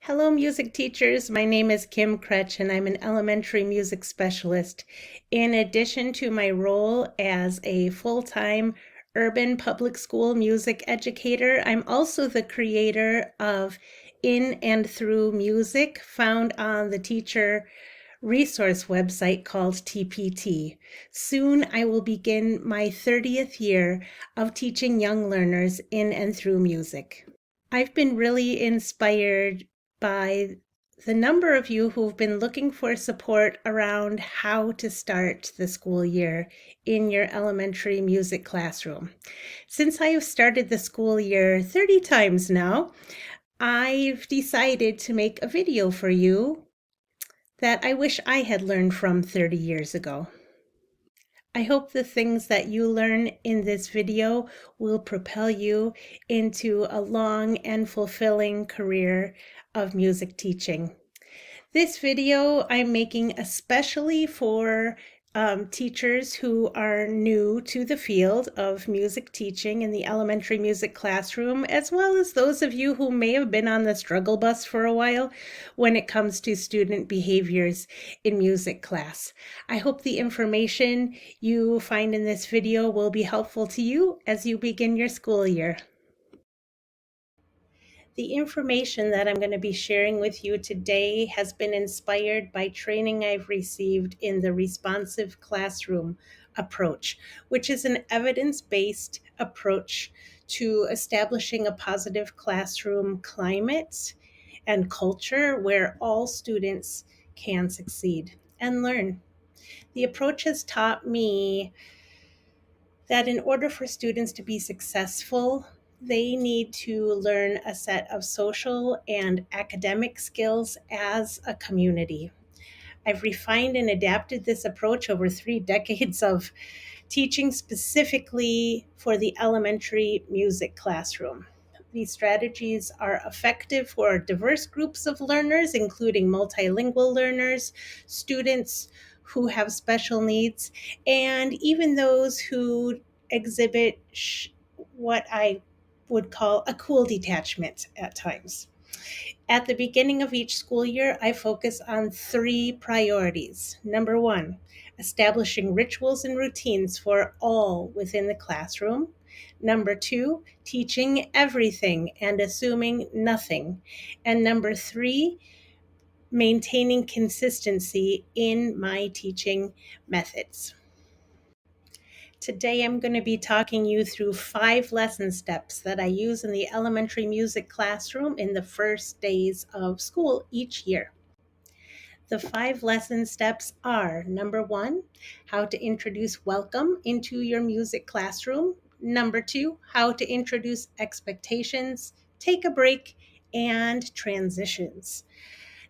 Hello, music teachers. My name is Kim Kroetsch, and I'm an elementary music specialist. In addition to my role as a full-time urban public school music educator, I'm also the creator of In and Through Music, found on the teacher resource website called TPT. Soon I will begin my 30th year of teaching young learners in and through music. I've been really inspired by the number of you who've been looking for support around how to start the school year in your elementary music classroom. Since I have started the school year 30 times now, I've decided to make a video for you that I wish I had learned from 30 years ago. I hope the things that you learn in this video will propel you into a long and fulfilling career of music teaching. This video I'm making especially for teachers who are new to the field of music teaching in the elementary music classroom, as well as those of you who may have been on the struggle bus for a while when it comes to student behaviors in music class. I hope the information you find in this video will be helpful to you as you begin your school year. The information that I'm going to be sharing with you today has been inspired by training I've received in the responsive classroom approach, which is an evidence-based approach to establishing a positive classroom climate and culture where all students can succeed and learn. The approach has taught me that in order for students to be successful, they need to learn a set of social and academic skills as a community. I've refined and adapted this approach over 3 decades of teaching specifically for the elementary music classroom. These strategies are effective for diverse groups of learners, including multilingual learners, students who have special needs, and even those who exhibit what I would call a cool detachment at times. At the beginning of each school year, I focus on 3 priorities. Number 1, establishing rituals and routines for all within the classroom. Number 2, teaching everything and assuming nothing. And number 3, maintaining consistency in my teaching methods. Today I'm going to be talking you through 5 lesson steps that I use in the elementary music classroom in the first days of school each year. The 5 lesson steps are: number 1, how to introduce welcome into your music classroom. Number 2, how to introduce expectations, take a break, and transitions.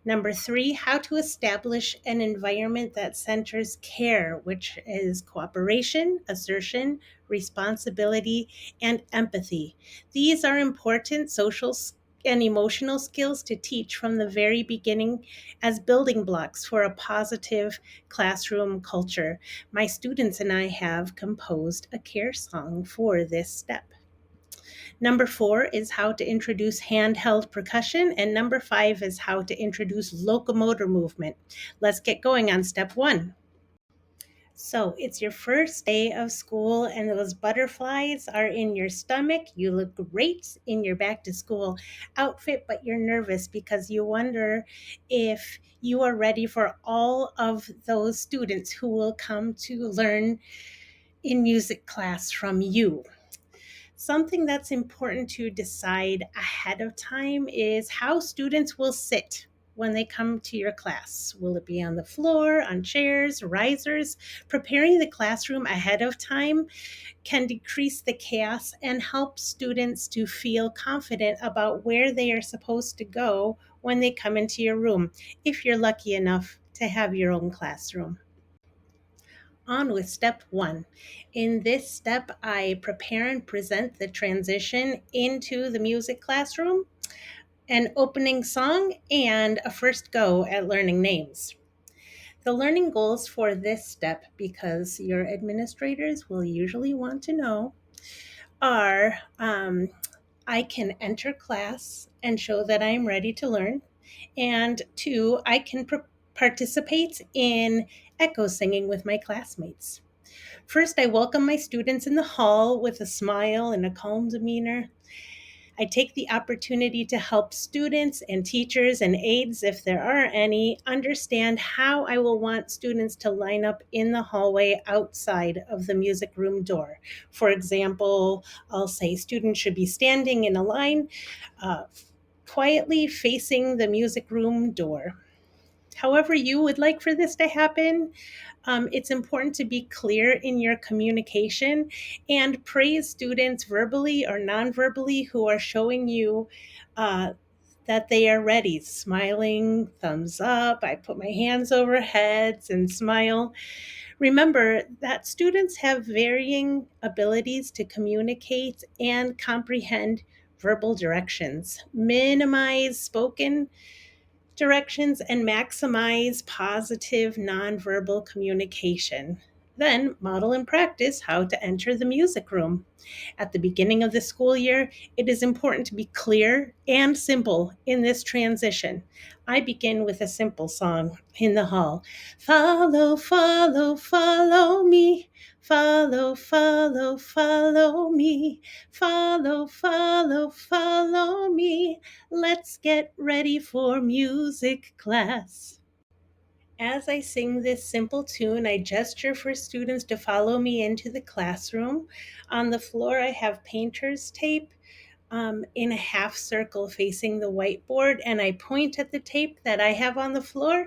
Number 3, how to establish an environment that centers care, which is cooperation, assertion, responsibility, and empathy. These are important social and emotional skills to teach from the very beginning as building blocks for a positive classroom culture. My students and I have composed a care song for this step. Number 4 is how to introduce handheld percussion, and number 5 is how to introduce locomotor movement. Let's get going on step 1. So it's your first day of school and those butterflies are in your stomach. You look great in your back to school outfit, but you're nervous because you wonder if you are ready for all of those students who will come to learn in music class from you. Something that's important to decide ahead of time is how students will sit when they come to your class. Will it be on the floor, on chairs, risers? Preparing the classroom ahead of time can decrease the chaos and help students to feel confident about where they are supposed to go when they come into your room, if you're lucky enough to have your own classroom. On with step 1. In this step, I prepare and present the transition into the music classroom, an opening song, and a first go at learning names. The learning goals for this step, because your administrators will usually want to know, are I can enter class and show that I'm ready to learn. And two, I can participate in echo singing with my classmates. First, I welcome my students in the hall with a smile and a calm demeanor. I take the opportunity to help students and teachers and aides, if there are any, understand how I will want students to line up in the hallway outside of the music room door. For example, I'll say students should be standing in a line, uh, quietly facing the music room door. However, you would like for this to happen, it's important to be clear in your communication and praise students verbally or non-verbally who are showing you uh, that they are ready. Smiling, thumbs up. I put my hands over heads and smile. Remember that students have varying abilities to communicate and comprehend verbal directions. Minimize spoken directions and maximize positive nonverbal communication. Then model and practice how to enter the music room. At the beginning of the school year, it is important to be clear and simple in this transition. I begin with a simple song in the hall. Follow, follow, follow me. Follow, follow, follow me. Follow, follow, follow me. Let's get ready for music class. As I sing this simple tune, I gesture for students to follow me into the classroom. On the floor, I have painter's tape in a half circle facing the whiteboard, and I point at the tape that I have on the floor,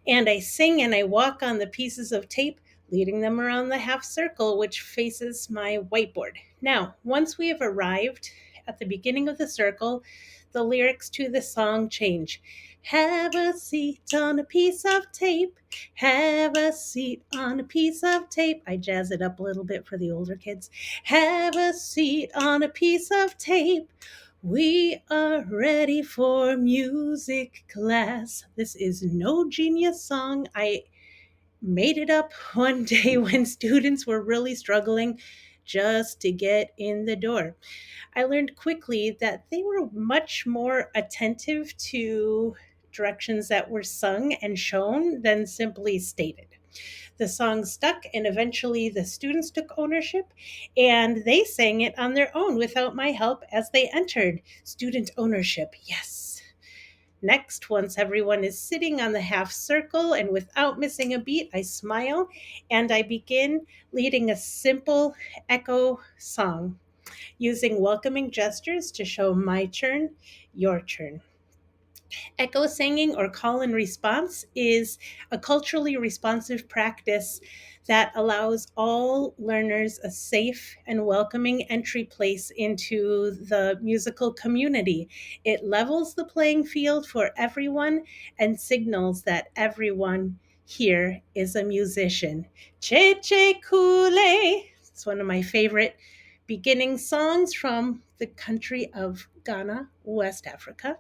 and I sing and I walk on the pieces of tape, leading them around the half circle, which faces my whiteboard. Now, once we have arrived at the beginning of the circle, the lyrics to the song change. Have a seat on a piece of tape. Have a seat on a piece of tape. I jazz it up a little bit for the older kids. Have a seat on a piece of tape. We are ready for music class. This is no genius song. I made it up one day when students were really struggling just to get in the door. I learned quickly that they were much more attentive to directions that were sung and shown than simply stated. The song stuck, and eventually the students took ownership and they sang it on their own without my help as they entered. Student ownership, yes. Next, once everyone is sitting on the half circle and without missing a beat, I smile and I begin leading a simple echo song using welcoming gestures to show my turn, your turn. Echo singing or call and response is a culturally responsive practice that allows all learners a safe and welcoming entry place into the musical community. It levels the playing field for everyone and signals that everyone here is a musician. Che che kule. It's one of my favorite beginning songs from the country of Ghana, West Africa.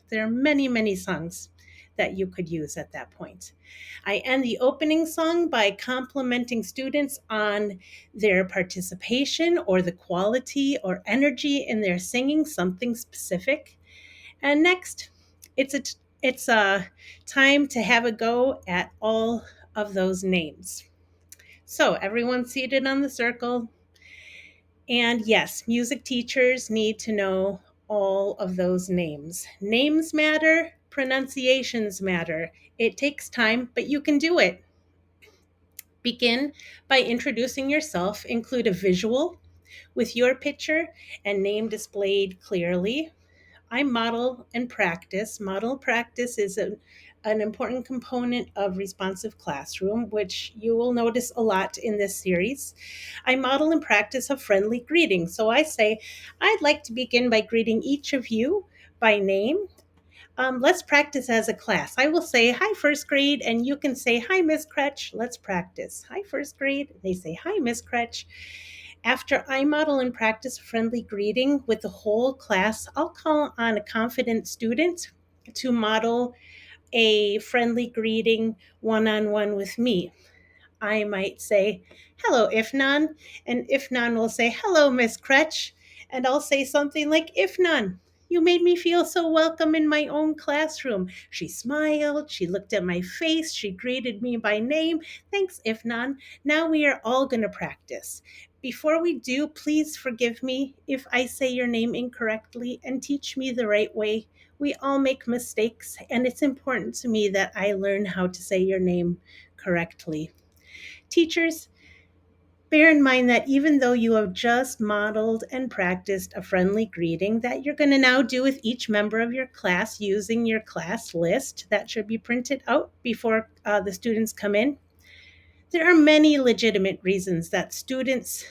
There are many, many songs that you could use at that point. I end the opening song by complimenting students on their participation or the quality or energy in their singing, something specific. And next, it's a time to have a go at all of those names. So everyone seated on the circle, and yes, music teachers need to know all of those names. Names matter, pronunciations matter. It takes time, but you can do it. Begin by introducing yourself. Include a visual with your picture and name displayed clearly. I model and practice. Model practice is an important component of responsive classroom, which you will notice a lot in this series. I model and practice a friendly greeting. So I say, I'd like to begin by greeting each of you by name. Let's practice as a class. I will say, hi, first grade, and you can say, hi, Miss Kroetsch. Let's practice. Hi, first grade. They say, hi, Miss Kroetsch. After I model and practice a friendly greeting with the whole class, I'll call on a confident student to model a friendly greeting one-on-one with me. I might say, hello, Ifnan, and Ifnan will say, hello, Miss Kroetsch, and I'll say something like, Ifnan, You made me feel so welcome in my own classroom. She smiled, she looked at my face, she greeted me by name. Thanks, Ifnan. Now we are all going to practice. Before we do, please forgive me if I say your name incorrectly and teach me the right way. We all make mistakes, and it's important to me that I learn how to say your name correctly. Teachers, bear in mind that even though you have just modeled and practiced a friendly greeting that you're going to now do with each member of your class using your class list that should be printed out before the students come in, there are many legitimate reasons that students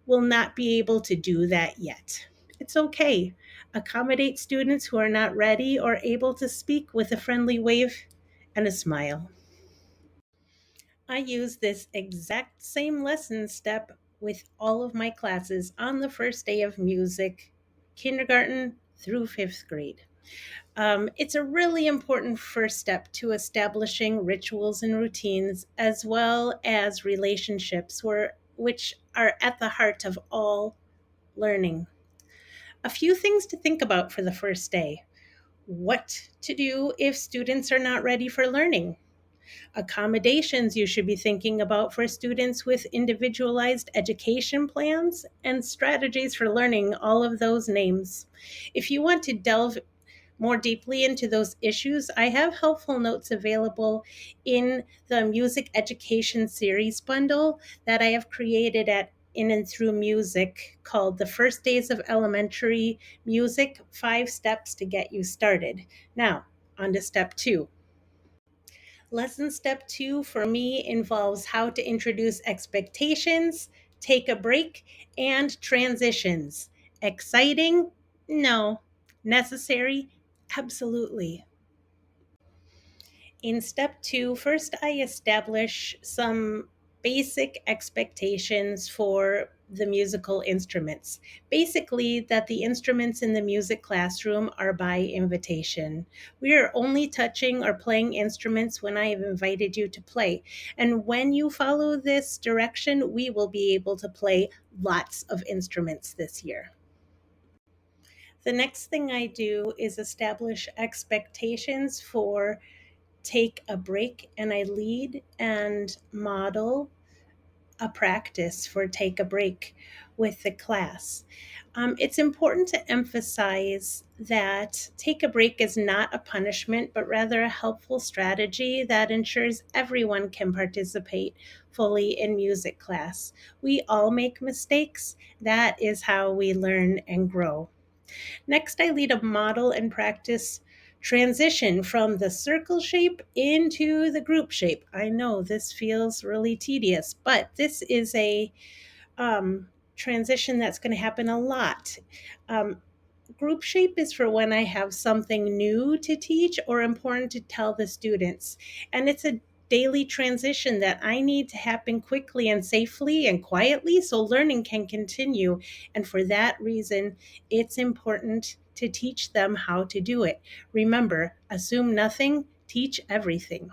will not be able to do that yet. It's okay. Accommodate students who are not ready or able to speak with a friendly wave and a smile. I use this exact same lesson step with all of my classes on the first day of music, kindergarten through fifth grade. It's a really important first step to establishing rituals and routines, as well as relationships, which are at the heart of all learning. A few things to think about for the first day. What to do if students are not ready for learning? Accommodations you should be thinking about for students with individualized education plans and strategies for learning all of those names. If you want to delve more deeply into those issues, I have helpful notes available in the Music Education series bundle that I have created at In and Through Music called The First Days of Elementary Music 5 Steps to Get You Started. Now, on to step 2. Lesson step 2 for me involves how to introduce expectations, take a break, and transitions. Exciting? No. Necessary? Absolutely. In step 2, first I establish some basic expectations for the musical instruments. Basically, that the instruments in the music classroom are by invitation. We are only touching or playing instruments when I have invited you to play. And when you follow this direction, we will be able to play lots of instruments this year. The next thing I do is establish expectations for take a break, and I lead and model a practice for take a break with the class. It's important to emphasize that take a break is not a punishment, but rather a helpful strategy that ensures everyone can participate fully in music class. We all make mistakes. That is how we learn and grow. Next, I lead a model and practice transition from the circle shape into the group shape. I know this feels really tedious, but this is a transition that's going to happen a lot. Um, Group shape is for when I have something new to teach or important to tell the students. And it's a daily transition that I need to happen quickly and safely and quietly so learning can continue. And for that reason, it's important to teach them how to do it. Remember, assume nothing, teach everything.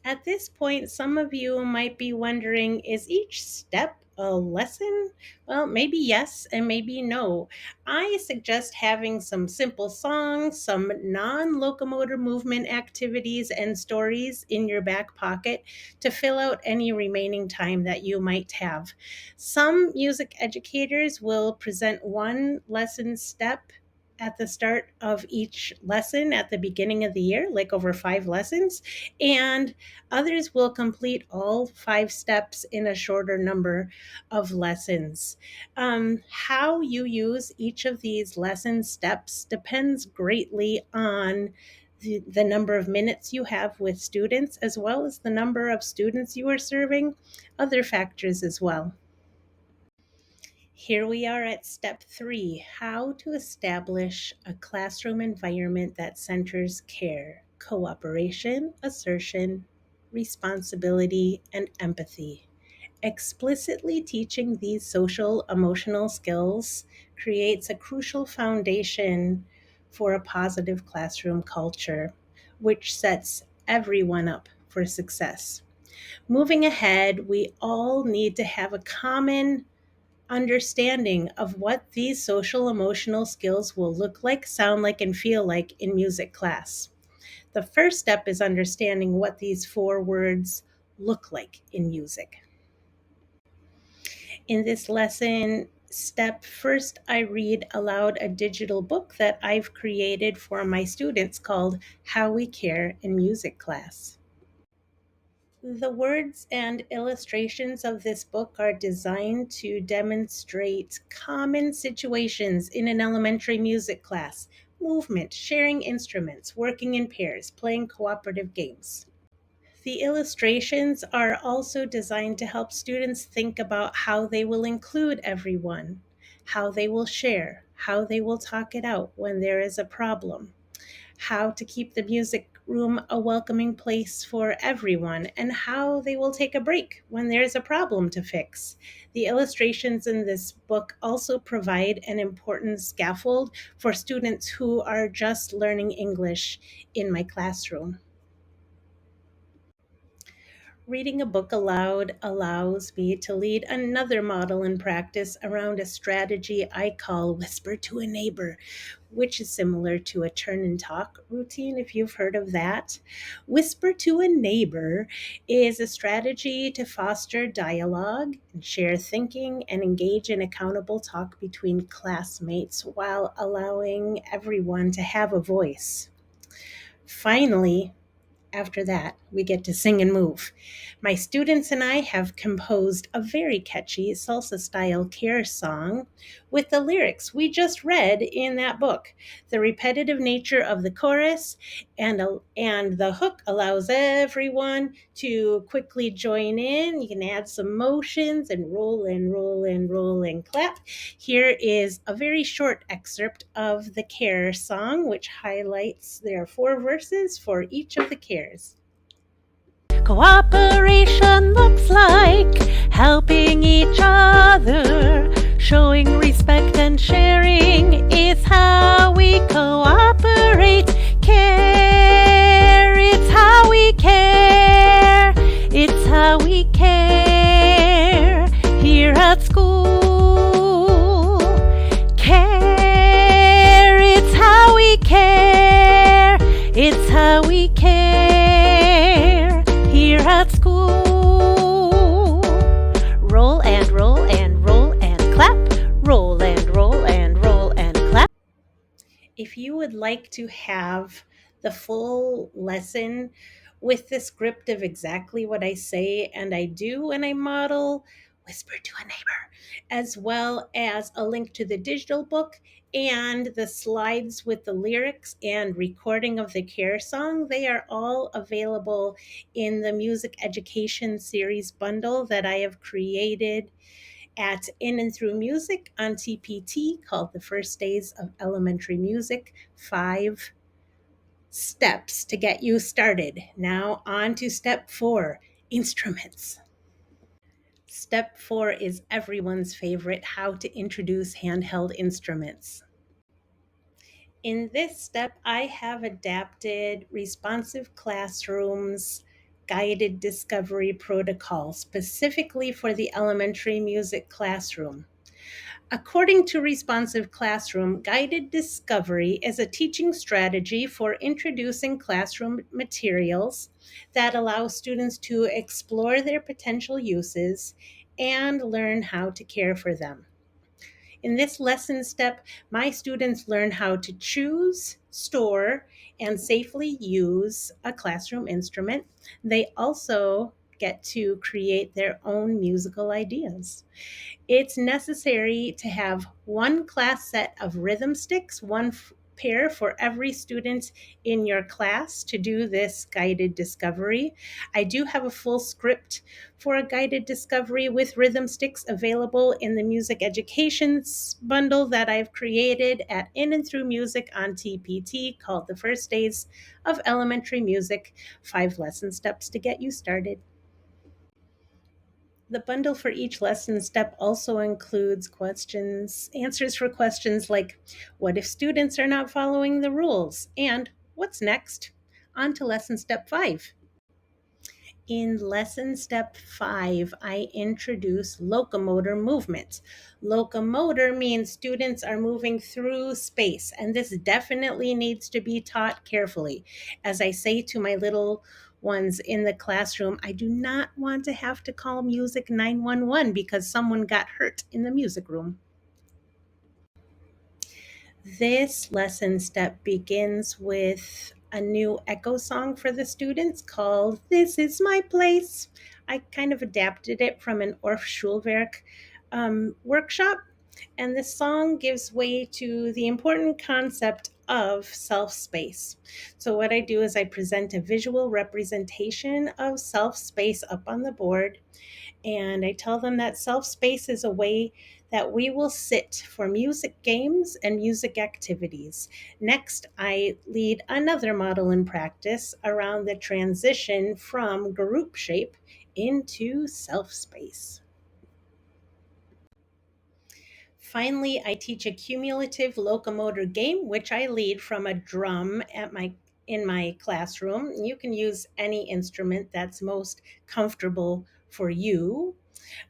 At this point, some of you might be wondering, is each step a lesson? Well, maybe yes and maybe no. I suggest having some simple songs, some non locomotor movement activities, and stories in your back pocket to fill out any remaining time that you might have. Some music educators will present one lesson step at the start of each lesson at the beginning of the year, like over 5 lessons, and others will complete all 5 steps in a shorter number of lessons. How you use each of these lesson steps depends greatly on the number of minutes you have with students, as well as the number of students you are serving, other factors as well. Here we are at step 3, how to establish a classroom environment that centers care, cooperation, assertion, responsibility, and empathy. Explicitly teaching these social emotional skills creates a crucial foundation for a positive classroom culture, which sets everyone up for success. Moving ahead, we all need to have a common understanding of what these social emotional skills will look like, sound like, and feel like in music class. The first step is understanding what these 4 words look like in music. In this lesson step, first I read aloud a digital book that I've created for my students called How We Care in Music Class. The words and illustrations of this book are designed to demonstrate common situations in an elementary music class: movement, sharing instruments, working in pairs, playing cooperative games. The illustrations are also designed to help students think about how they will include everyone, how they will share, how they will talk it out when there is a problem, how to keep the music room a welcoming place for everyone, and how they will take a break when there's a problem to fix. The illustrations in this book also provide an important scaffold for students who are just learning English in my classroom. Reading a book aloud allows me to lead another model in practice around a strategy I call whisper to a neighbor, which is similar to a turn and talk routine, if you've heard of that. Whisper to a neighbor is a strategy to foster dialogue and share thinking and engage in accountable talk between classmates while allowing everyone to have a voice. Finally, after that, we get to sing and move. My students and I have composed a very catchy salsa style care song with the lyrics we just read in that book. The repetitive nature of the chorus and the hook allows everyone to quickly join in. You can add some motions and roll and roll and roll and clap. Here is a very short excerpt of the care song, which highlights there are 4 verses for each of the cares. Cooperation looks like helping each other. Showing respect and sharing is how we cooperate. Care, it's how we care. It's how we care here at school. Care, it's how we care. It's how we care here at school. Roll and roll and roll and clap. Roll and roll and roll and clap. If you would like to have the full lesson with the script of exactly what I say and I do when I model, whisper to a neighbor, as well as a link to the digital book and the slides with the lyrics and recording of the care song, they are all available in the Music Education series bundle that I have created at In and Through Music on TPT called The First Days of Elementary Music, 5 steps to get you started. Now on to step 4, instruments. Step 4 is everyone's favorite, how to introduce handheld instruments. In this step, I have adapted Responsive Classroom's guided discovery protocol specifically for the elementary music classroom. According to Responsive Classroom, guided discovery is a teaching strategy for introducing classroom materials that allow students to explore their potential uses and learn how to care for them. In this lesson step, my students learn how to choose, store, and safely use a classroom instrument. They also get to create their own musical ideas. It's necessary to have one class set of rhythm sticks, one pair for every student in your class to do this guided discovery. I do have a full script for a guided discovery with rhythm sticks available in the music education bundle that I've created at In and Through Music on TPT called The First Days of Elementary Music, 5 lesson steps to get you started. The bundle for each lesson step also includes answers for questions like, what if students are not following the rules? And what's next? On to lesson step 5. In lesson step 5, I introduce locomotor movement. Locomotor means students are moving through space, and this definitely needs to be taught carefully. As I say to my little ones in the classroom, I do not want to have to call Music 911 because someone got hurt in the music room. This lesson step begins with a new echo song for the students called This Is My Place. I kind of adapted it from an Orff Schulwerk workshop, and this song gives way to the important concept of self space. So, what I do is I present a visual representation of self space up on the board, and I tell them that self space is a way that we will sit for music games and music activities. Next, I lead another model in practice around the transition from group shape into self space. Finally, I teach a cumulative locomotor game, which I lead from a drum in my classroom. You can use any instrument that's most comfortable for you.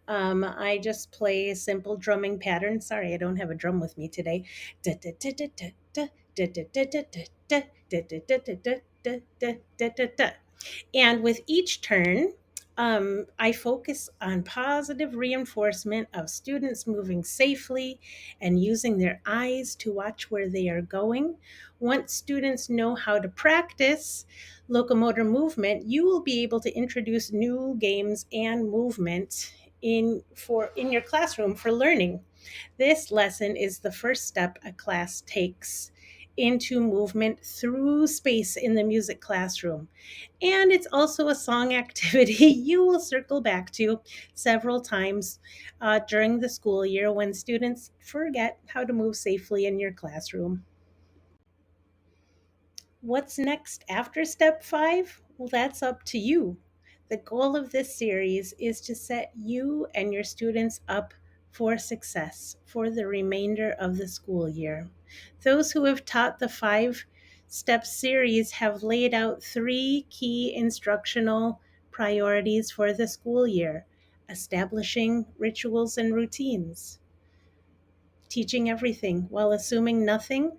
I just play simple drumming patterns. Sorry, I don't have a drum with me today. And with each turn, I focus on positive reinforcement of students moving safely and using their eyes to watch where they are going. Once students know how to practice locomotor movement, you will be able to introduce new games and movement in your classroom for learning. This lesson is the first step a class takes into movement through space in the music classroom. And it's also a song activity you will circle back to several times during the school year when students forget how to move safely in your classroom. What's next after step 5? Well, that's up to you. The goal of this series is to set you and your students up for success for the remainder of the school year. Those who have taught the 5-step series have laid out 3 key instructional priorities for the school year: establishing rituals and routines, teaching everything while assuming nothing,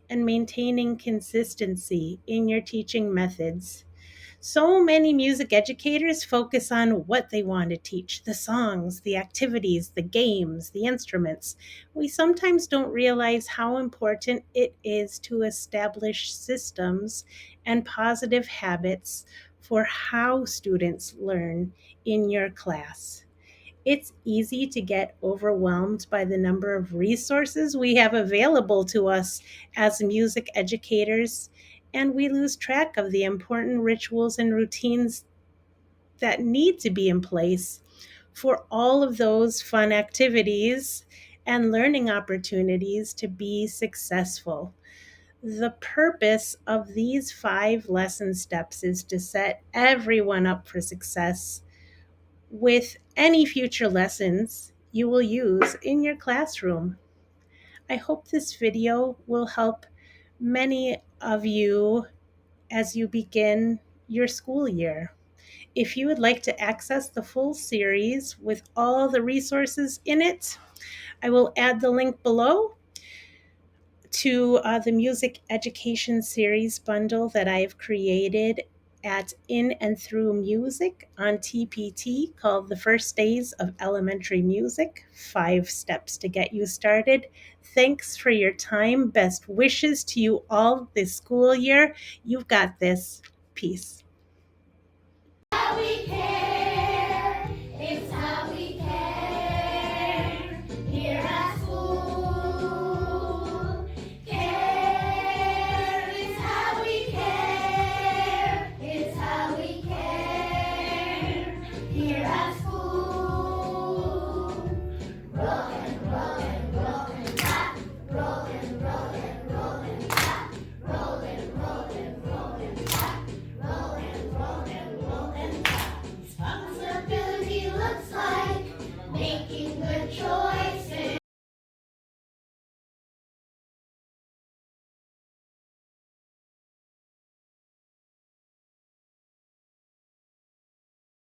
and maintaining consistency in your teaching methods. So many music educators focus on what they want to teach: the songs, the activities, the games, the instruments. We sometimes don't realize how important it is to establish systems and positive habits for how students learn in your class. It's easy to get overwhelmed by the number of resources we have available to us as music educators, and we lose track of the important rituals and routines that need to be in place for all of those fun activities and learning opportunities to be successful. The purpose of these 5 lesson steps is to set everyone up for success with any future lessons you will use in your classroom. I hope this video will help many of you as you begin your school year. If you would like to access the full series with all the resources in it, I will add the link below to the music education series bundle that I've created at In and Through Music on TPT, called The First Days of Elementary Music, 5 steps to get you started. Thanks for your time. Best wishes to you all this school year. You've got this. Peace.